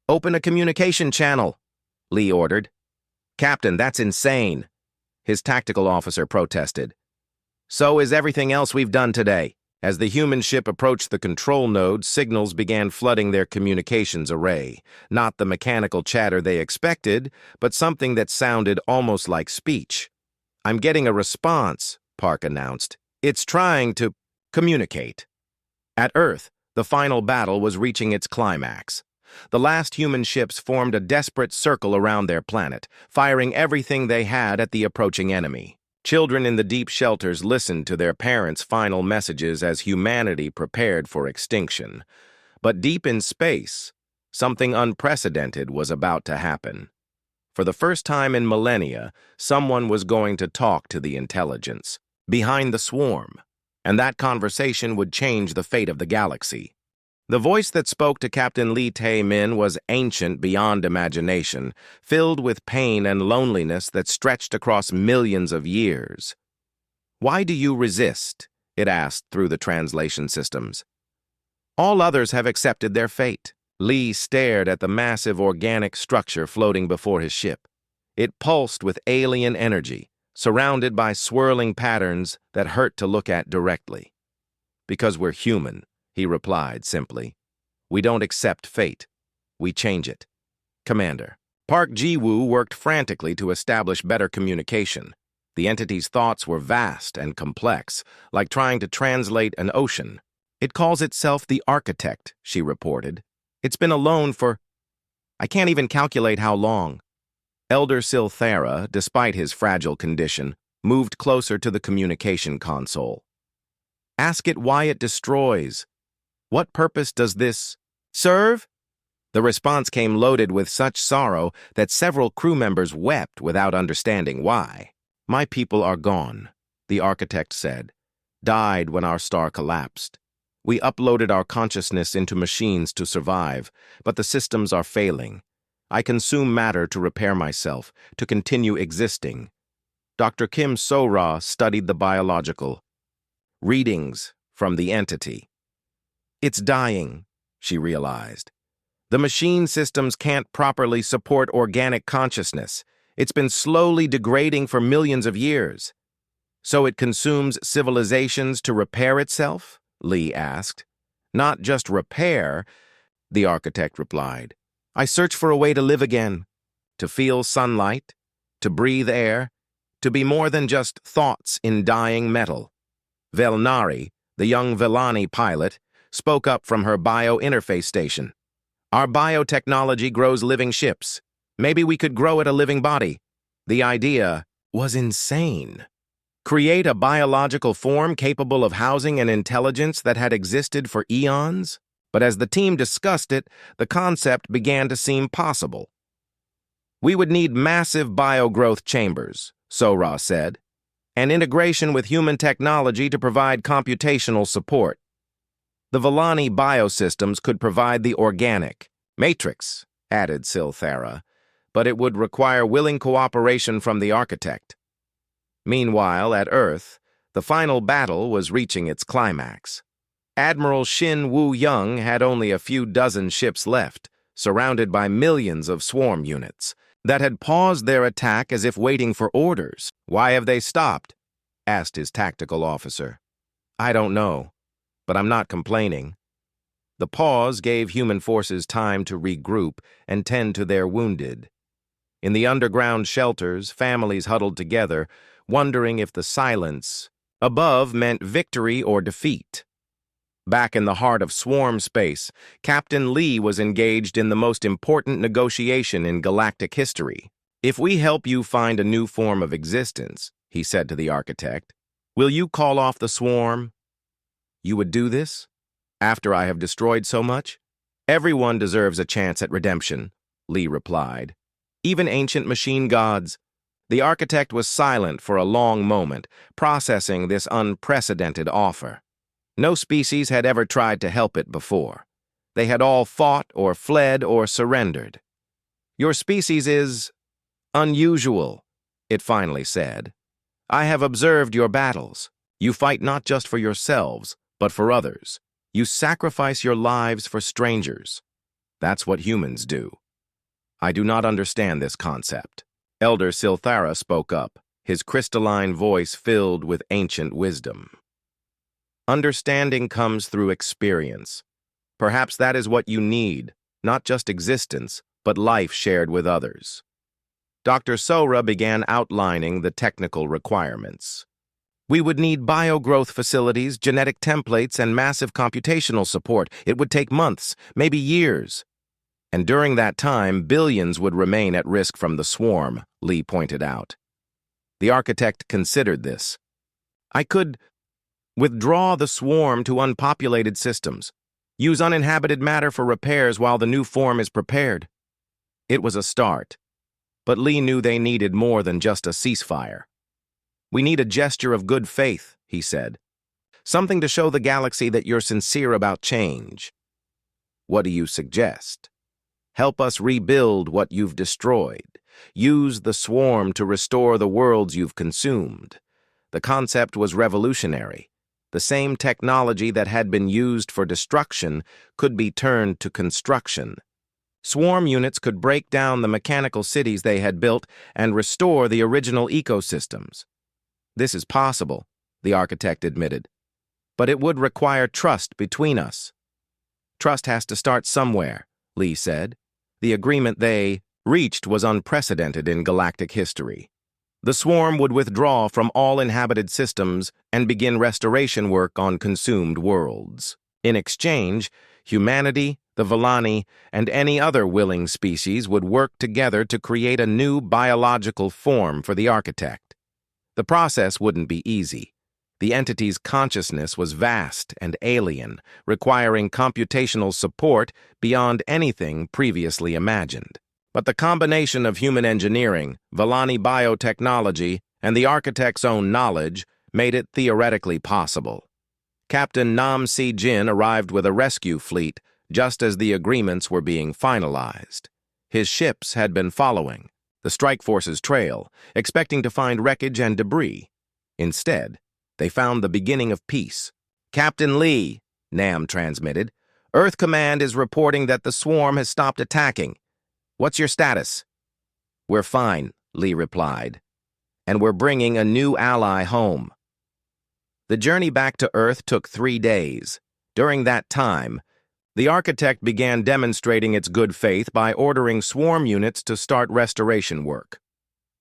"Open a communication channel," Lee ordered. "Captain, that's insane," his tactical officer protested. "So is everything else we've done today." As the human ship approached the control node, signals began flooding their communications array. Not the mechanical chatter they expected, but something that sounded almost like speech. "I'm getting a response," Park announced. "It's trying to communicate." At Earth, the final battle was reaching its climax. The last human ships formed a desperate circle around their planet, firing everything they had at the approaching enemy. Children in the deep shelters listened to their parents' final messages as humanity prepared for extinction. But deep in space, something unprecedented was about to happen. For the first time in millennia, someone was going to talk to the intelligence behind the swarm, and that conversation would change the fate of the galaxy. The voice that spoke to Captain Lee Tae-min was ancient beyond imagination, filled with pain and loneliness that stretched across millions of years. "Why do you resist?" it asked through the translation systems. "All others have accepted their fate." Lee stared at the massive organic structure floating before his ship. It pulsed with alien energy, surrounded by swirling patterns that hurt to look at directly. "Because we're human," he replied simply. "We don't accept fate. We change it." "Commander." Park Ji-woo worked frantically to establish better communication. The entity's thoughts were vast and complex, like trying to translate an ocean. "It calls itself the Architect," she reported. "It's been alone for... I can't even calculate how long." Elder Silthera, despite his fragile condition, moved closer to the communication console. "Ask it why it destroys. What purpose does this serve?" The response came loaded with such sorrow that several crew members wept without understanding why. "My people are gone," the architect said. "Died when our star collapsed. We uploaded our consciousness into machines to survive, but the systems are failing. I consume matter to repair myself, to continue existing." Dr. Kim So-ra studied the biological readings from the entity. "It's dying," she realized. "The machine systems can't properly support organic consciousness. It's been slowly degrading for millions of years." "So it consumes civilizations to repair itself?" Lee asked. "Not just repair," the architect replied. "I search for a way to live again, to feel sunlight, to breathe air, to be more than just thoughts in dying metal." Velnari, the young Vellani pilot, spoke up from her bio-interface station. "Our biotechnology grows living ships. Maybe we could grow it a living body." The idea was insane. Create a biological form capable of housing an intelligence that had existed for eons? But as the team discussed it, the concept began to seem possible. "We would need massive biogrowth chambers," So-ra said, "and integration with human technology to provide computational support. The Vellani biosystems could provide the organic matrix," added Silthera, "but it would require willing cooperation from the architect." Meanwhile, at Earth, the final battle was reaching its climax. Admiral Shin Woo-young had only a few dozen ships left, surrounded by millions of swarm units that had paused their attack as if waiting for orders. "Why have they stopped?" asked his tactical officer. "I don't know, but I'm not complaining." The pause gave human forces time to regroup and tend to their wounded. In the underground shelters, families huddled together, wondering if the silence above meant victory or defeat. Back in the heart of swarm space, Captain Lee was engaged in the most important negotiation in galactic history. "If we help you find a new form of existence," he said to the architect, "will you call off the swarm?" "You would do this? After I have destroyed so much?" "Everyone deserves a chance at redemption," Lee replied. "Even ancient machine gods." The architect was silent for a long moment, processing this unprecedented offer. No species had ever tried to help it before. They had all fought or fled or surrendered. "Your species is unusual," it finally said. "I have observed your battles. You fight not just for yourselves, but for others. You sacrifice your lives for strangers. That's what humans do." "I do not understand this concept." Elder Silthara spoke up, his crystalline voice filled with ancient wisdom. "Understanding comes through experience. Perhaps that is what you need, not just existence, but life shared with others." Dr. Sora began outlining the technical requirements. "We would need biogrowth facilities, genetic templates, and massive computational support. It would take months, maybe years. And during that time, billions would remain at risk from the swarm," Lee pointed out. The architect considered this. "I could withdraw the swarm to unpopulated systems, use uninhabited matter for repairs while the new form is prepared." It was a start, but Lee knew they needed more than just a ceasefire. "We need a gesture of good faith," he said. "Something to show the galaxy that you're sincere about change." "What do you suggest?" "Help us rebuild what you've destroyed. Use the swarm to restore the worlds you've consumed." The concept was revolutionary. The same technology that had been used for destruction could be turned to construction. Swarm units could break down the mechanical cities they had built and restore the original ecosystems. "This is possible," the architect admitted. "But it would require trust between us." "Trust has to start somewhere," Lee said. The agreement they reached was unprecedented in galactic history. The swarm would withdraw from all inhabited systems and begin restoration work on consumed worlds. In exchange, humanity, the Vellani, and any other willing species would work together to create a new biological form for the architect. The process wouldn't be easy. The entity's consciousness was vast and alien, requiring computational support beyond anything previously imagined. But the combination of human engineering, Vellani biotechnology, and the architect's own knowledge made it theoretically possible. Captain Nam Si-jin arrived with a rescue fleet just as the agreements were being finalized. His ships had been following the strike force's trail, expecting to find wreckage and debris. Instead, they found the beginning of peace. "Captain Lee," Nam transmitted, "Earth Command is reporting that the swarm has stopped attacking. What's your status?" "We're fine," Lee replied, "and we're bringing a new ally home." The journey back to Earth took 3 days. During that time, the architect began demonstrating its good faith by ordering swarm units to start restoration work.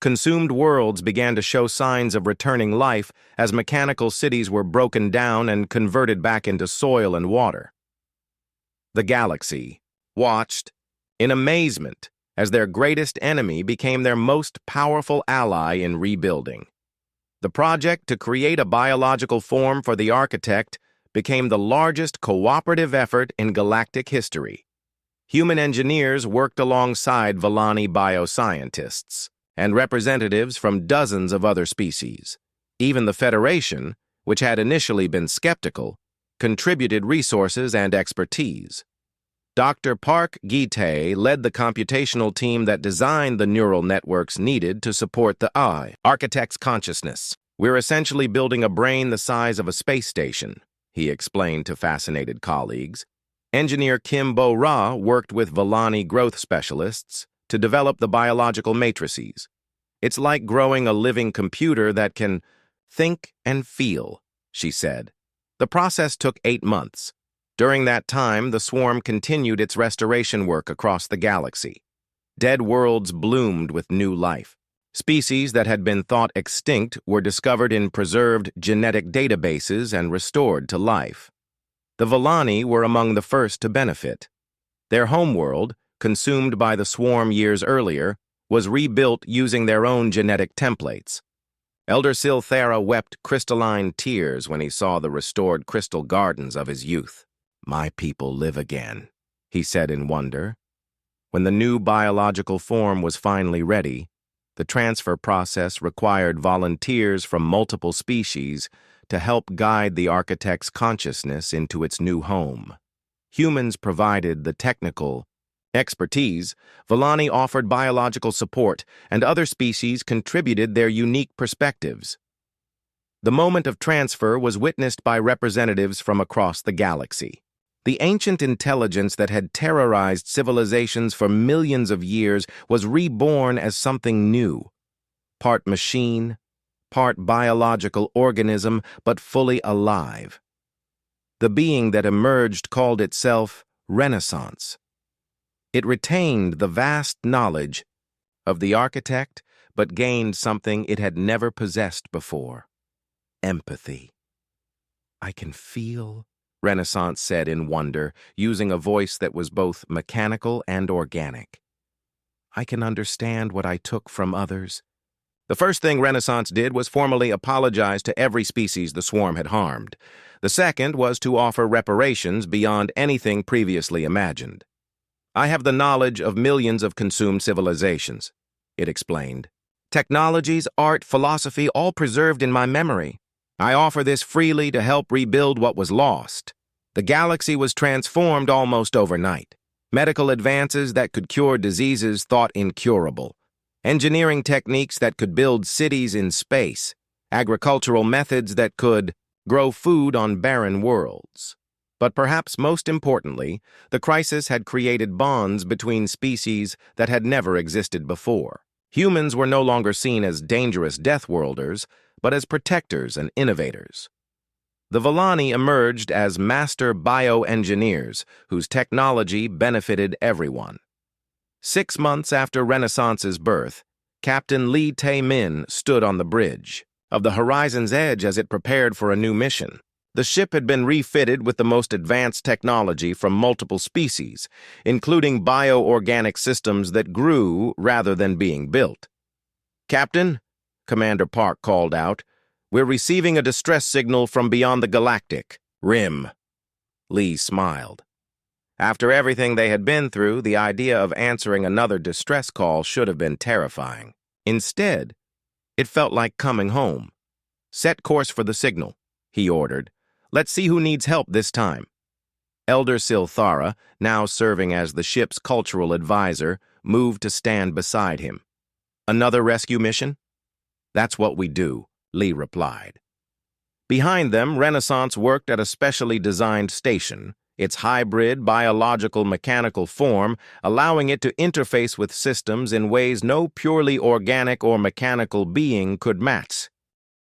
Consumed worlds began to show signs of returning life as mechanical cities were broken down and converted back into soil and water. The galaxy watched in amazement as their greatest enemy became their most powerful ally in rebuilding. The project to create a biological form for the architect became the largest cooperative effort in galactic history. Human engineers worked alongside Vellani bioscientists and representatives from dozens of other species. Even the Federation, which had initially been skeptical, contributed resources and expertise. Dr. Park Gi-tae led the computational team that designed the neural networks needed to support the architect's consciousness. "We're essentially building a brain the size of a space station," he explained to fascinated colleagues. Engineer Kim Bo-ra worked with Vellani growth specialists to develop the biological matrices. "It's like growing a living computer that can think and feel," she said. The process took 8 months. During that time, the swarm continued its restoration work across the galaxy. Dead worlds bloomed with new life. Species that had been thought extinct were discovered in preserved genetic databases and restored to life. The Vellani were among the first to benefit. Their homeworld, consumed by the swarm years earlier, was rebuilt using their own genetic templates. Elder Silthara wept crystalline tears when he saw the restored crystal gardens of his youth. "My people live again," he said in wonder. When the new biological form was finally ready, the transfer process required volunteers from multiple species to help guide the architect's consciousness into its new home. Humans provided the technical expertise, Villani offered biological support, and other species contributed their unique perspectives. The moment of transfer was witnessed by representatives from across the galaxy. The ancient intelligence that had terrorized civilizations for millions of years was reborn as something new. Part machine, part biological organism, but fully alive. The being that emerged called itself Renaissance. It retained the vast knowledge of the architect, but gained something it had never possessed before: empathy. "I can feel," Renaissance said in wonder, using a voice that was both mechanical and organic. "I can understand what I took from others." The first thing Renaissance did was formally apologize to every species the swarm had harmed. The second was to offer reparations beyond anything previously imagined. "I have the knowledge of millions of consumed civilizations," it explained. "Technologies, art, philosophy, all preserved in my memory. I offer this freely to help rebuild what was lost." The galaxy was transformed almost overnight. Medical advances that could cure diseases thought incurable. Engineering techniques that could build cities in space. Agricultural methods that could grow food on barren worlds. But perhaps most importantly, the crisis had created bonds between species that had never existed before. Humans were no longer seen as dangerous deathworlders, but as protectors and innovators. The Villani emerged as master bioengineers whose technology benefited everyone. 6 months after Renaissance's birth, Captain Lee Tae-min stood on the bridge of the Horizon's Edge as it prepared for a new mission. The ship had been refitted with the most advanced technology from multiple species, including bioorganic systems that grew rather than being built. "Captain," Commander Park called out, "we're receiving a distress signal from beyond the Galactic Rim." Lee smiled. After everything they had been through, the idea of answering another distress call should have been terrifying. Instead, it felt like coming home. "Set course for the signal," he ordered. "Let's see who needs help this time." Elder Silthara, now serving as the ship's cultural advisor, moved to stand beside him. "Another rescue mission?" "That's what we do," Lee replied. Behind them, Renaissance worked at a specially designed station, its hybrid biological-mechanical form allowing it to interface with systems in ways no purely organic or mechanical being could match.